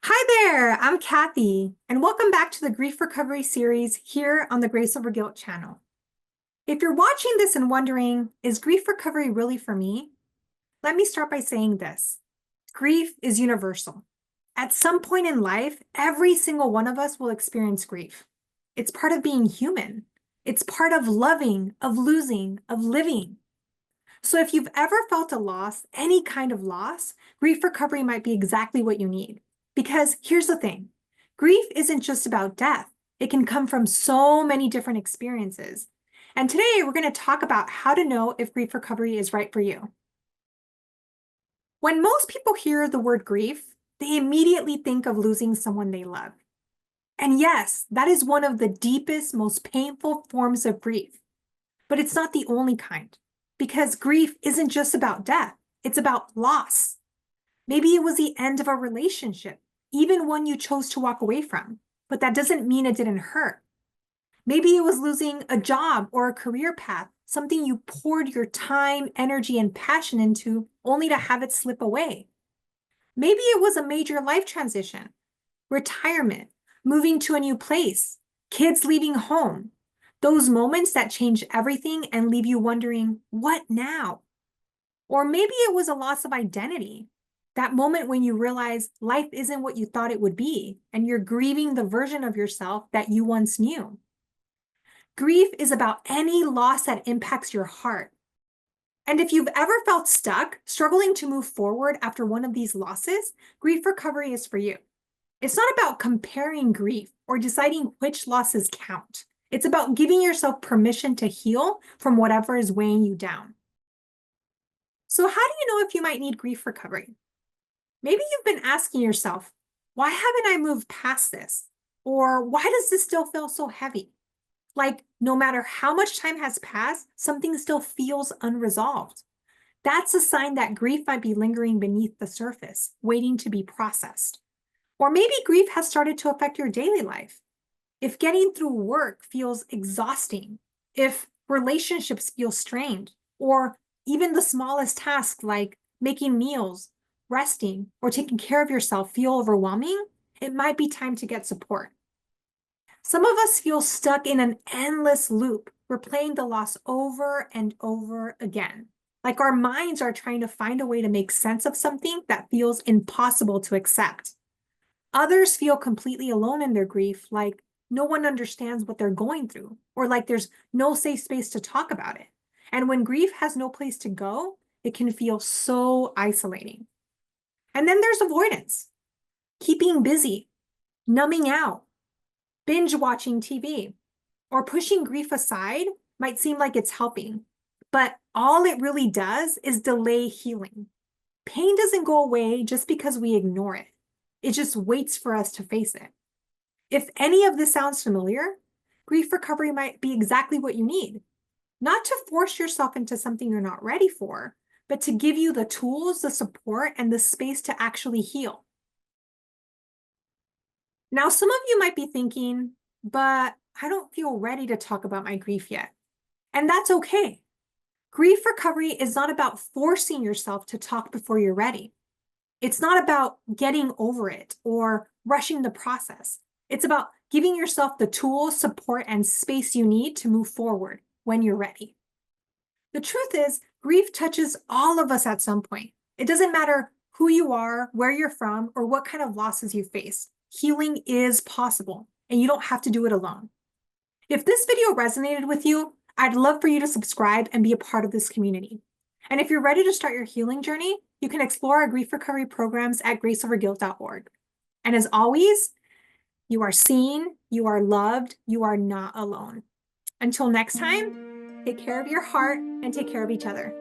Hi there, I'm Kathy, and welcome back to the Grief Recovery series here on the Grace Over Guilt channel. If you're watching this and wondering, is grief recovery really for me? Let me start by saying this. Grief is universal. At some point in life, every single one of us will experience grief. It's part of being human. It's part of loving, of losing, of living. So if you've ever felt a loss, any kind of loss, grief recovery might be exactly what you need. Because here's the thing, grief isn't just about death. It can come from so many different experiences. And today we're going to talk about how to know if grief recovery is right for you. When most people hear the word grief, they immediately think of losing someone they love. And yes, that is one of the deepest, most painful forms of grief. But it's not the only kind, because grief isn't just about death, it's about loss. Maybe it was the end of a relationship, even one you chose to walk away from, but that doesn't mean it didn't hurt. Maybe it was losing a job or a career path, something you poured your time, energy, and passion into only to have it slip away. Maybe it was a major life transition, retirement, moving to a new place, kids leaving home. Those moments that change everything and leave you wondering, what now? Or maybe it was a loss of identity. That moment when you realize life isn't what you thought it would be, and you're grieving the version of yourself that you once knew. Grief is about any loss that impacts your heart. And if you've ever felt stuck, struggling to move forward after one of these losses, grief recovery is for you. It's not about comparing grief or deciding which losses count. It's about giving yourself permission to heal from whatever is weighing you down. So how do you know if you might need grief recovery? Maybe you've been asking yourself, why haven't I moved past this? Or why does this still feel so heavy? Like no matter how much time has passed, something still feels unresolved. That's a sign that grief might be lingering beneath the surface, waiting to be processed. Or maybe grief has started to affect your daily life. If getting through work feels exhausting, if relationships feel strained, or even the smallest tasks like making meals, resting, or taking care of yourself feel overwhelming, it might be time to get support. Some of us feel stuck in an endless loop, replaying the loss over and over again. Like our minds are trying to find a way to make sense of something that feels impossible to accept. Others feel completely alone in their grief, like no one understands what they're going through, or like there's no safe space to talk about it. And when grief has no place to go, it can feel so isolating. And then there's avoidance, keeping busy, numbing out, binge watching TV, or pushing grief aside might seem like it's helping, but all it really does is delay healing. Pain doesn't go away just because we ignore it. It just waits for us to face it. If any of this sounds familiar, grief recovery might be exactly what you need. Not to force yourself into something you're not ready for, but to give you the tools, the support, and the space to actually heal. Now, some of you might be thinking, but I don't feel ready to talk about my grief yet. And that's okay. Grief recovery is not about forcing yourself to talk before you're ready. It's not about getting over it or rushing the process. It's about giving yourself the tools, support, and space you need to move forward when you're ready. The truth is, grief touches all of us at some point. It doesn't matter who you are, where you're from, or what kind of losses you face. Healing is possible, and you don't have to do it alone. If this video resonated with you, I'd love for you to subscribe and be a part of this community. And if you're ready to start your healing journey, you can explore our grief recovery programs at graceoverguilt.org. And as always, you are seen, you are loved, you are not alone. Until next time, take care of your heart and take care of each other.